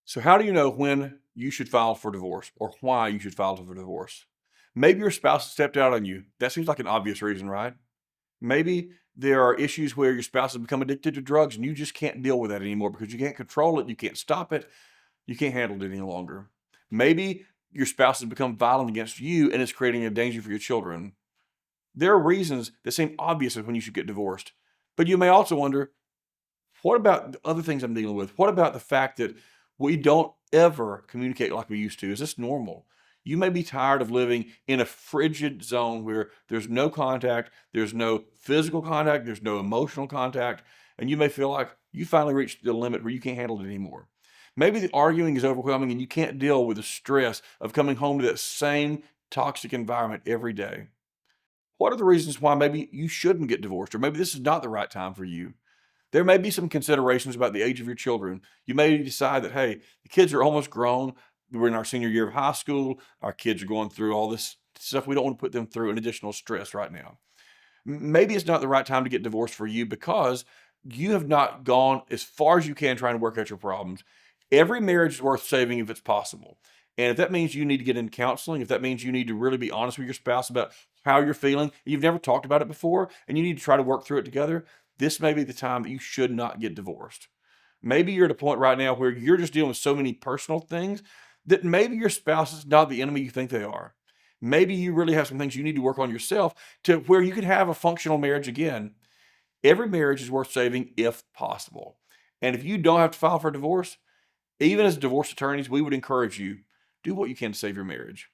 So, how do you know when you should file for divorce or why you should file for divorce? Maybe your spouse has stepped out on you. That seems like an obvious reason, right? Maybe there are issues where your spouse has become addicted to drugs and you just can't deal with that anymore because you can't control it, you can't stop it, you can't handle it any longer. Maybe your spouse has become violent against you and is creating a danger for your children. There are reasons that seem obvious as when you should get divorced. But you may also wonder, what about the other things I'm dealing with? What about the fact that we don't ever communicate like we used to? Is this normal? You may be tired of living in a frigid zone where there's no contact, there's no physical contact, there's no emotional contact, and you may feel like you finally reached the limit where you can't handle it anymore. Maybe the arguing is overwhelming and you can't deal with the stress of coming home to that same toxic environment every day. What are the reasons why maybe you shouldn't get divorced, or maybe this is not the right time for you? There may be some considerations about the age of your children. You may decide that, hey, the kids are almost grown. We're in our senior year of high school. Our kids are going through all this stuff. We don't want to put them through an additional stress right now. Maybe it's not the right time to get divorced for you because you have not gone as far as you can trying to work out your problems. Every marriage is worth saving if it's possible. And if that means you need to get into counseling, if that means you need to really be honest with your spouse about how you're feeling, you've never talked about it before, and you need to try to work through it together, this may be the time that you should not get divorced. Maybe you're at a point right now where you're just dealing with so many personal things that maybe your spouse is not the enemy you think they are. Maybe you really have some things you need to work on yourself to where you can have a functional marriage again. Every marriage is worth saving if possible. And if you don't have to file for divorce, even as divorce attorneys, we would encourage you, do what you can to save your marriage.